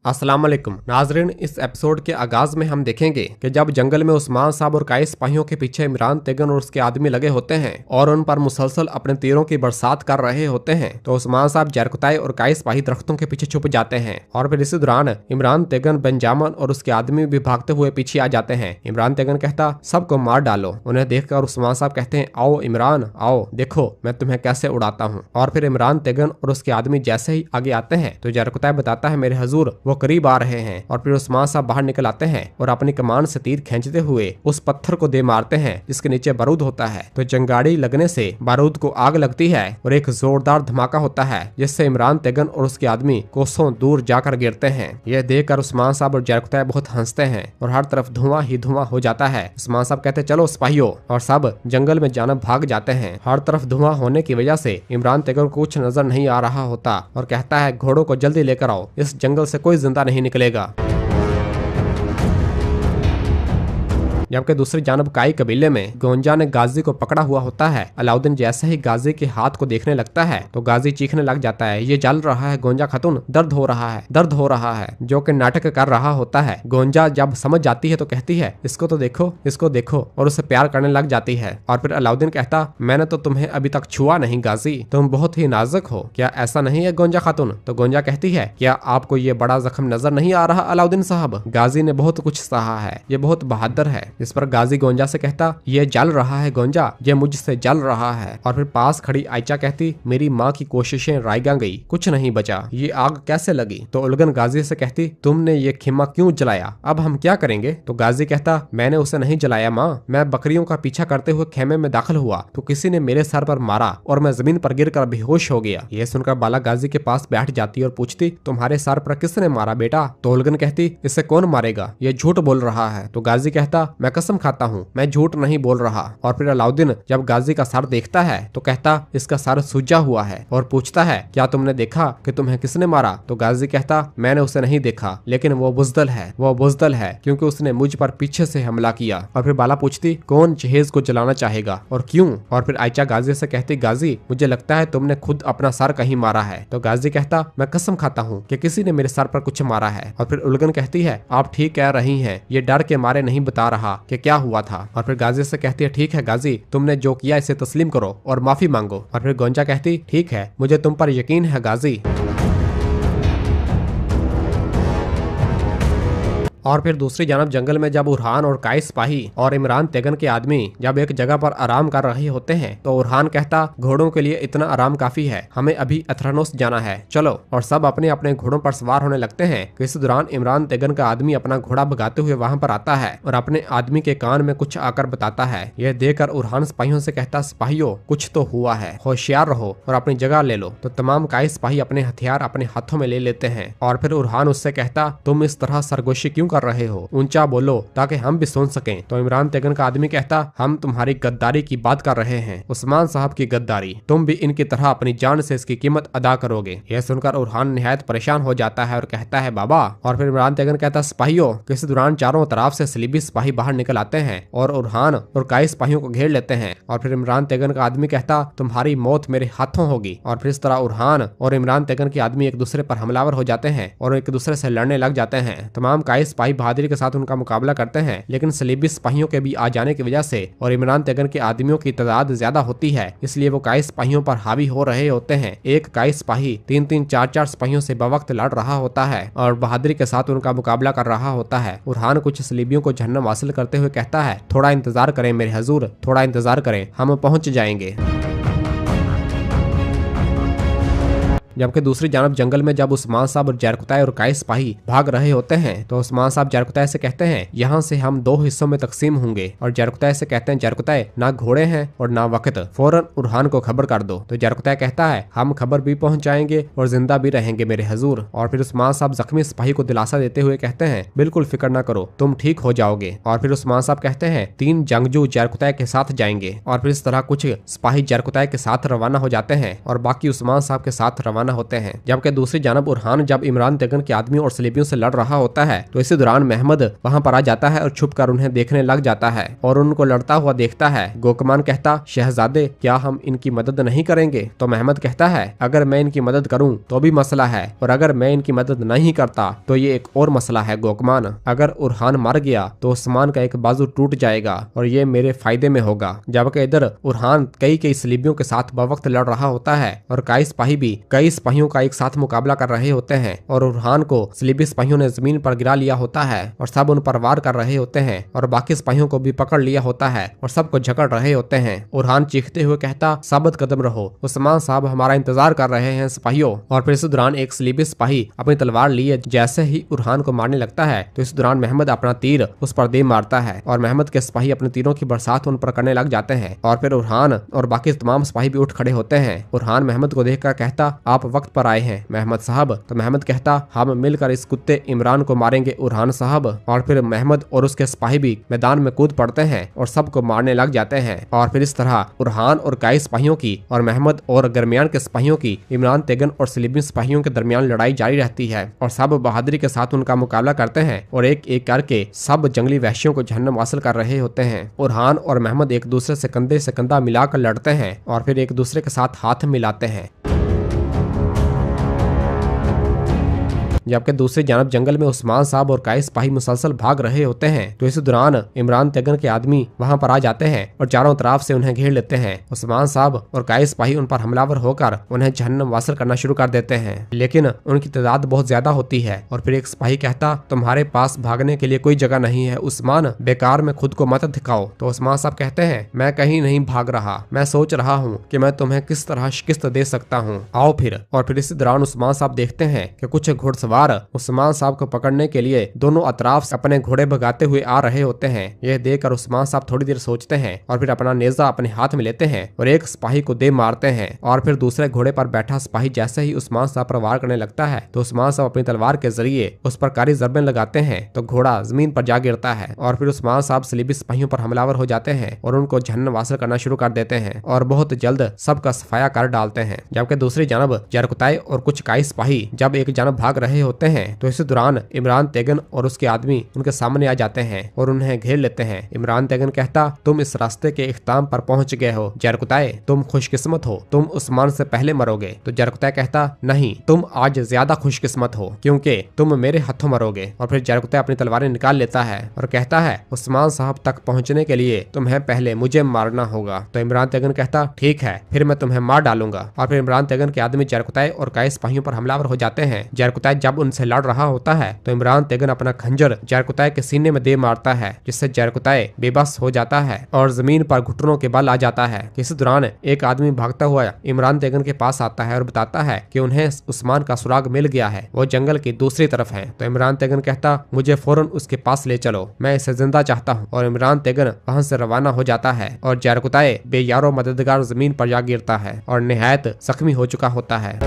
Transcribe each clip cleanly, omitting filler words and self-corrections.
अस्सलाम वालेकुम नाजरीन, इस एपिसोड के आगाज में हम देखेंगे कि जब जंगल में उस्मान साहब और काई सिपाहियों के पीछे इमरान तेगन और उसके आदमी लगे होते हैं और उन पर मुसलसल अपने तीरों की बरसात कर रहे होते हैं तो उस्मान साहब जरकुताई और काई सिपाही दरख्तों के पीछे छुप जाते हैं और फिर इसी दौरान इमरान तेगन, बेंजामिन और उसके आदमी भी भागते हुए पीछे आ जाते हैं। इमरान तेगन कहता, सबको मार डालो। उन्हें देखकर उस्मान साहब कहते हैं, आओ इमरान आओ, देखो मैं तुम्हें कैसे उड़ाता हूँ। और फिर इमरान तेगन और उसके आदमी जैसे ही आगे आते हैं तो जरकुताई बताता है, मेरे हजूर वो करीब आ रहे हैं। और फिर उस्मान साहब बाहर निकल आते हैं और अपनी कमान से तीर खींचते हुए उस पत्थर को दे मारते हैं जिसके नीचे बारूद होता है। तो जंगाड़ी लगने से बारूद को आग लगती है और एक जोरदार धमाका होता है जिससे इमरान तेगन और उसके आदमी कोसों दूर जाकर गिरते हैं। यह देखकर उस्मान साहब और जरकुताई बहुत हंसते हैं और हर तरफ धुआं ही धुआं हो जाता है। उस्मान साहब कहते, चलो सिपाहियों, और सब जंगल में जाना भाग जाते हैं। हर तरफ धुआं होने की वजह से इमरान तेगन को कुछ नजर नहीं आ रहा होता और कहता है, घोड़ों को जल्दी लेकर आओ, इस जंगल से कोई जिंदा नहीं निकलेगा। जबकि दूसरी जानब काई कबीले में गोंजा ने गाजी को पकड़ा हुआ होता है। अलाउद्दीन जैसे ही गाजी के हाथ को देखने लगता है तो गाजी चीखने लग जाता है, ये जल रहा है गोंजा खातून, दर्द हो रहा है, दर्द हो रहा है, जो कि नाटक कर रहा होता है। गोंजा जब समझ जाती है तो कहती है, इसको तो देखो, इसको देखो, और उससे प्यार करने लग जाती है। और फिर अलाउद्दीन कहता, मैंने तो तुम्हें अभी तक छुआ नहीं गाजी, तुम बहुत ही नाजुक हो, क्या ऐसा नहीं है गोंजा खातून? तो गोंजा कहती है, क्या आपको ये बड़ा जख्म नजर नहीं आ रहा अलाउद्दीन साहब? गाजी ने बहुत कुछ सहा है, ये बहुत बहादुर है। इस पर गाजी गोंजा से कहता, ये जल रहा है गोंजा, ये मुझसे जल रहा है। और फिर पास खड़ी आयचा कहती, मेरी माँ की कोशिशें रायगा गई, कुछ नहीं बचा, ये आग कैसे लगी? तो उलगन गाजी से कहती, तुमने ये खिमा क्यों जलाया, अब हम क्या करेंगे? तो गाजी कहता, मैंने उसे नहीं जलाया माँ, मैं बकरियों का पीछा करते हुए खेमे में दाखिल हुआ तो किसी ने मेरे सर पर मारा और मैं जमीन पर गिरकर बेहोश हो गया। ये सुनकर बाला गाजी के पास बैठ जाती और पूछती, तुम्हारे सर पर किसने मारा बेटा? तो उलगन कहती, इसे कौन मारेगा, ये झूठ बोल रहा है। तो गाजी कहता, मैं कसम खाता हूँ, मैं झूठ नहीं बोल रहा। और फिर अलाउद्दीन जब गाजी का सर देखता है तो कहता, इसका सर सूजा हुआ है, और पूछता है, क्या तुमने देखा कि तुम्हें किसने मारा? तो गाजी कहता, मैंने उसे नहीं देखा, लेकिन वो बुजदल है, वो बुजदल है क्योंकि उसने मुझ पर पीछे से हमला किया। और फिर बाला पूछती, कौन जहेज को जलाना चाहेगा और क्यों? और फिर आयचा गाजी से कहती, गाजी मुझे लगता है तुमने खुद अपना सर कहीं मारा है। तो गाजी कहता, मैं कसम खाता हूँ कि किसी ने मेरे सर पर कुछ मारा है। और फिर उलगन कहती है, आप ठीक कह रही हैं, ये डर के मारे नहीं बता रहा कि क्या हुआ था। और फिर गाजी से कहती है, ठीक है गाजी, तुमने जो किया इसे तस्लीम करो और माफी मांगो। और फिर गोंजा कहती, ठीक है, मुझे तुम पर यकीन है गाजी। और फिर दूसरी जानब जंगल में जब उरहान और काई सिपाही और इमरान तेगन के आदमी जब एक जगह पर आराम कर रहे होते हैं तो उरहान कहता, घोड़ों के लिए इतना आराम काफी है, हमें अभी अथरानोस जाना है, चलो। और सब अपने अपने घोड़ों पर सवार होने लगते हैं कि इस दौरान इमरान तेगन का आदमी अपना घोड़ा भगाते हुए वहां पर आता है और अपने आदमी के कान में कुछ आकर बताता है। यह देखकर उरहान सिपाहियों से कहता, सिपाहियों कुछ तो हुआ है, होशियार रहो और अपनी जगह ले लो। तो तमाम काई सिपाही अपने हथियार अपने हाथों में ले लेते हैं। और फिर उरहान उससे कहता, तुम इस तरह सरगोशी क्यों कर रहे हो, ऊंचा बोलो ताकि हम भी सुन सकें। तो इमरान तेगन का आदमी कहता, हम तुम्हारी गद्दारी की बात कर रहे हैं, उस्मान साहब की गद्दारी, तुम भी इनकी तरह अपनी जान से इसकी कीमत अदा करोगे। यह सुनकर उरहान निहायत परेशान हो जाता है और कहता है, बाबा। और फिर इमरान तेगन कहता, सिपाहियों, किसी दौरान चारों तरफ से सलीबी सिपाही बाहर निकल आते हैं और उरहान और काई सिपाहियों को घेर लेते हैं। और फिर इमरान तेगन का आदमी कहता, तुम्हारी मौत मेरे हाथों होगी। और फिर इस तरह उरहान और इमरान तेगन के आदमी एक दूसरे पर हमलावर हो जाते हैं और एक दूसरे से लड़ने लग जाते हैं। तमाम काई सिपाही बहादुरी के साथ उनका मुकाबला करते हैं, लेकिन सलीबी सिपाहियों के भी आ जाने की वजह से और इमरान तेगन के आदमियों की तादाद ज्यादा होती है, इसलिए वो काई सिपाहियों पर हावी हो रहे होते हैं। एक काई सिपाही 3-3, 4-4 सिपाहियों से बवक्त लड़ रहा होता है और बहादुरी के साथ उनका मुकाबला कर रहा होता है। उरहान कुछ सलीबियों को जहन्नम हासिल करते हुए कहता है, थोड़ा इंतजार करें मेरे हजूर, थोड़ा इंतजार करें, हम पहुंच जाएंगे। जबकि दूसरी जानब जंगल में जब उस्मान साहब और जरकुताई और काई सिपाही भाग रहे होते हैं तो उस्मान साहब जरकुताई से कहते हैं, यहाँ से हम 2 हिस्सों में तकसीम होंगे। और जरकुताई से कहते हैं, जरकुताई ना घोड़े हैं और ना वक्त, फौरन उरहान को खबर कर दो। तो जरकुताई कहता है, हम खबर भी पहुंचाएंगे और जिंदा भी रहेंगे मेरे हजूर। और फिर उस्मान साहब जख्मी सिपाही को दिलासा देते हुए कहते हैं, बिल्कुल फिक्र न करो, तुम ठीक हो जाओगे। और फिर उस्मान साहब कहते हैं, 3 जंगजू जरकुताई के साथ जाएंगे। और फिर इस तरह कुछ सिपाही जरकुताई के साथ रवाना हो जाते हैं और बाकी उस्मान साहब के साथ रवाना रवाना होते हैं। जबकि दूसरी जानब उरहान जब इमरान तेगन के आदमियों और सलीबियों से लड़ रहा होता है तो इसी दौरान महमद वहाँ पर आ जाता है और छुप कर उन्हें देखने लग जाता है और उनको लड़ता हुआ देखता है। गोकमान कहता, शहजादे क्या हम इनकी मदद नहीं करेंगे? तो महमद कहता है, अगर मैं इनकी मदद करूं तो भी मसला है और अगर मैं इनकी मदद नहीं करता तो ये एक और मसला है गोकमान। अगर उरहान मर गया तो उस्मान का एक बाजू टूट जाएगा और ये मेरे फायदे में होगा। जबकि इधर उरहान कई सलीबियों के साथ बवक्त लड़ रहा होता है और कई सिपाही भी कई सिपाहियों का एक साथ मुकाबला कर रहे होते हैं और उरहान को सलीबी सिपाहियों ने जमीन पर गिरा लिया होता है और सब उन पर वार कर रहे होते हैं और बाकी सिपाहियों को भी पकड़ लिया होता है और सबको झकड़ रहे होते हैं। उरहान चीखते हुए कहता, साबित कदम रहो, उस्मान साहब हमारा इंतजार कर रहे हैं सिपाहियों। और फिर इस दौरान एक सलीबी सिपाही अपनी तलवार लिए जैसे ही उरहान को मारने लगता है तो इस दौरान महमद अपना तीर उस पर दे मारता है और महमद के सिपाही अपने तीरों की बरसात उन पर करने लग जाते हैं और फिर उरहान और बाकी तमाम सिपाही भी उठ खड़े होते हैं। उरहान महमद को देखकर कहता, आप वक्त पर आए हैं महमद साहब। तो महमद कहता, हम मिलकर इस कुत्ते इमरान को मारेंगे उरहान साहब। और फिर महमद और उसके सिपाही भी मैदान में कूद पड़ते हैं और सबको मारने लग जाते हैं। और फिर इस तरह उरहान और कई सिपाहियों की और महमद और दरमियान के सिपाहियों की इमरान तेगन और सलीबी सिपाहियों के दरमियान लड़ाई जारी रहती है और सब बहादुरी के साथ उनका मुकाबला करते हैं और एक एक करके सब जंगली वहशियों को जहन्नम हासिल कर रहे होते हैं। उरहान और महमद एक दूसरे से कंधा मिलाकर लड़ते हैं और फिर एक दूसरे के साथ हाथ मिलाते हैं। जबकि दूसरी जानब जंगल में उस्मान साहब और कई सिपाही मुसलसल भाग रहे होते हैं तो इस दौरान इमरान तेगन के आदमी वहां पर आ जाते हैं और चारों तरफ से उन्हें घेर लेते हैं। उस्मान साहब और कई सिपाही उन पर हमलावर होकर उन्हें जहन्नम वासिल करना शुरू कर देते हैं, लेकिन उनकी तादाद बहुत ज्यादा होती है। और फिर एक सिपाही कहता, तुम्हारे पास भागने के लिए कोई जगह नहीं है उस्मान, बेकार में खुद को मत दिखाओ। तो उस्मान साहब कहते हैं, मैं कहीं नहीं भाग रहा, मैं सोच रहा हूँ कि मैं तुम्हें किस तरह शिकस्त दे सकता हूँ, आओ फिर। और फिर इसी दौरान उस्मान साहब देखते हैं कि कुछ घुड़सवार उस्मान साहब को पकड़ने के लिए दोनों अतराफ से अपने घोड़े भगाते हुए आ रहे होते हैं। यह देखकर उस्मान साहब थोड़ी देर सोचते हैं और फिर अपना नेजा अपने हाथ में लेते हैं और एक सिपाही को दे मारते हैं। और फिर दूसरे घोड़े पर बैठा सिपाही जैसे ही उस्मान साहब पर वार करने लगता है तो उस्मान साहब अपनी तलवार के जरिए उस पर कारी ज़रबें लगाते हैं तो घोड़ा जमीन पर जा गिरता है। और फिर उस्मान साहब सलीबी सिपाहियों पर हमलावर हो जाते हैं और उनको जहन्नम वासिल करना शुरू कर देते हैं और बहुत जल्द सबका सफाया कर डालते हैं। जबकि दूसरी जानब जरकुताई और कुछ काई सिपाही जब एक जानब भाग रहे होते हैं तो इसी दौरान इमरान तेगन और उसके आदमी उनके सामने आ जाते हैं और उन्हें घेर लेते हैं। इमरान तेगन कहता, तुम इस रास्ते के इख्ताम पर पहुंच गए हो जरकुताई, तुम खुशकिस्मत हो, तुम उस्मान से पहले मरोगे। तो जरकुताई कहता, नहीं, तुम आज ज्यादा खुशकिस्मत हो क्योंकि तुम मेरे हाथों मरोगे। और फिर जरकुताई अपनी तलवारें निकाल लेता है और कहता है, उस्मान साहब तक पहुंचने के लिए तुम्हें पहले मुझे मारना होगा। तो इमरान तेगन कहता, ठीक है, फिर मैं तुम्हें मार डालूंगा। और फिर इमरान तेगन के आदमी जरकुताई और कई सिपाहियों पर हमलावर हो जाते हैं। जरकुताई जब उनसे लड़ रहा होता है तो इमरान तेगन अपना खंजर जरकुताई के सीने में दे मारता है जिससे जरकुताई बेबस हो जाता है और जमीन पर घुटनों के बल आ जाता है। इस दौरान एक आदमी भागता हुआ इमरान तेगन के पास आता है और बताता है कि उन्हें उस्मान का सुराग मिल गया है, वो जंगल की दूसरी तरफ है। तो इमरान तेगन कहता, मुझे फौरन उसके पास ले चलो, मैं इसे जिंदा चाहता हूँ। और इमरान तेगन वहाँ से रवाना हो जाता है और जरकुताई बेयारो मददगार जमीन पर जा गिरता है और निहायत जख्मी हो चुका होता है।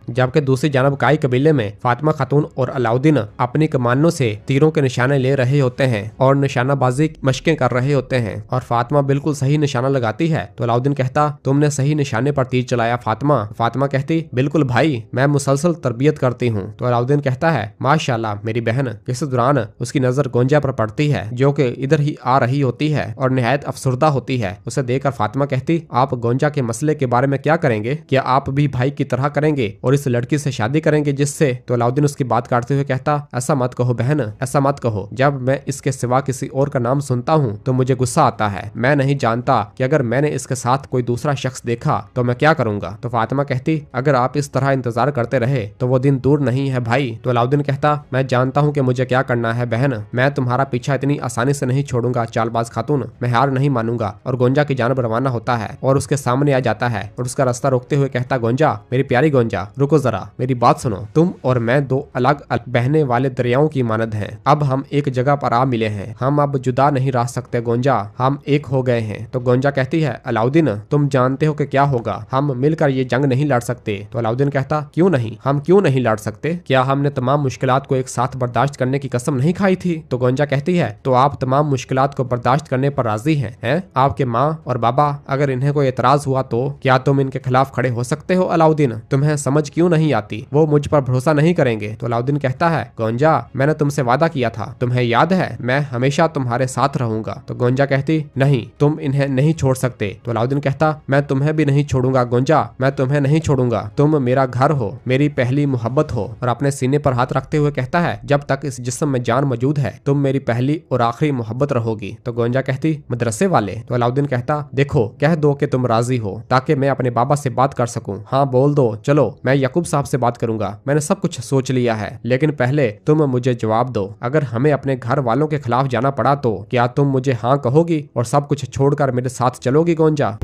जबकि दूसरी जानब काई कबीले में फातिमा खातून और अलाउद्दीन अपनी कमानों से तीरों के निशाने ले रहे होते हैं और निशानाबाजी मशकें कर रहे होते हैं और फातिमा बिल्कुल सही निशाना लगाती है। तो अलाउद्दीन कहता, तुमने सही निशाने पर तीर चलाया फातिमा। फातिमा कहती, बिल्कुल भाई, मैं मुसलसल तरबियत करती हूँ। तो अलाउद्दीन कहता है, माशाल्लाह मेरी बहन। इस दौरान उसकी नजर गोंजा पर पड़ती है जो कि इधर ही आ रही होती है और निहायत अफसुर्दा होती है। उसे देखकर फातिमा कहती, आप गोंजा के मसले के बारे में क्या करेंगे? क्या आप भी भाई की तरह करेंगे और इस लड़की से शादी करेंगे जिससे? तो अलाउद्दीन उसकी बात काटते हुए कहता, ऐसा मत कहो बहन, ऐसा मत कहो। जब मैं इसके सिवा किसी और का नाम सुनता हूँ तो मुझे गुस्सा आता है। मैं नहीं जानता कि अगर मैंने इसके साथ कोई दूसरा शख्स देखा तो मैं क्या करूंगा। तो फातिमा कहती, अगर आप इस तरह इंतजार करते रहे तो वो दिन दूर नहीं है भाई। तो अलाउद्दीन कहता, मैं जानता हूँ कि मुझे क्या करना है बहन, मैं तुम्हारा पीछा इतनी आसानी से नहीं छोड़ूंगा चालबाज खातून, मैं हार नहीं मानूंगा। और गोंजा की जानब रवाना होता है और उसके सामने आ जाता है और उसका रास्ता रोकते हुए कहता, गोंजा, मेरी प्यारी गोंजा, रुको जरा, मेरी बात सुनो। तुम और मैं दो अलग अलग बहने वाले दरियाओं की मानद हैं। अब हम एक जगह पर आ मिले हैं, हम अब जुदा नहीं रह सकते गोंजा, हम एक हो गए हैं। तो गोंजा कहती है अलाउद्दीन तुम जानते हो कि क्या होगा, हम मिलकर ये जंग नहीं लड़ सकते। तो अलाउद्दीन कहता क्यों नहीं, हम क्यों नहीं लड़ सकते, क्या हमने तमाम मुश्किलात को एक साथ बर्दाश्त करने की कसम नहीं खाई थी। तो गोंजा कहती है तो आप तमाम मुश्किलात को बर्दाश्त करने पर राजी हैं? आपके माँ और बाबा अगर इन्हें कोई एतराज हुआ तो क्या तुम इनके खिलाफ खड़े हो सकते हो अलाउद्दीन, तुम्हें समझ क्यों नहीं आती, वो मुझ पर भरोसा नहीं करेंगे। तो अलाउद्दीन कहता है गोंजा मैंने तुमसे वादा किया था, तुम्हें याद है, मैं हमेशा तुम्हारे साथ रहूंगा। तो गोंजा कहती नहीं तुम इन्हें नहीं छोड़ सकते। तो अलाउद्दीन कहता मैं तुम्हें भी नहीं छोड़ूंगा गोंजा, मैं तुम्हें नहीं छोड़ूंगा, तुम मेरा घर हो, मेरी पहली मोहब्बत हो। और अपने सीने पर हाथ रखते हुए कहता है जब तक इस जिस्म में जान मौजूद है तुम मेरी पहली और आखिरी मोहब्बत रहोगी। तो गोंजा कहती मदरसे वाले। तो अलाउद्दीन कहता देखो कह दो कि तुम राजी हो ताकि मैं अपने बाबा से बात कर सकूं। हाँ बोल दो, चलो मैं याकूब साहब से बात करूंगा, मैंने सब कुछ सोच लिया है, लेकिन पहले तुम मुझे जवाब दो, अगर हमें अपने घर वालों के खिलाफ जाना पड़ा तो क्या तुम मुझे हाँ कहोगी और सब कुछ छोड़कर मेरे साथ चलोगी गोंजा।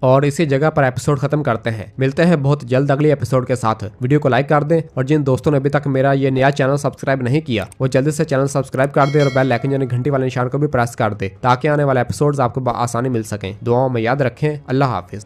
और इसी जगह पर एपिसोड खत्म करते हैं। मिलते हैं बहुत जल्द अगली एपिसोड के साथ। वीडियो को लाइक कर दें और जिन दोस्तों ने अभी तक मेरा ये नया चैनल सब्सक्राइब नहीं किया वो जल्दी से चैनल सब्सक्राइब कर दे और बेल आइकन यानी घंटी वाले निशान को भी प्रेस कर दे ताकि आने वाले एपिसोड्स आपको आसानी मिल सकें। दुआओं में याद रखें। अल्लाह हाफिज।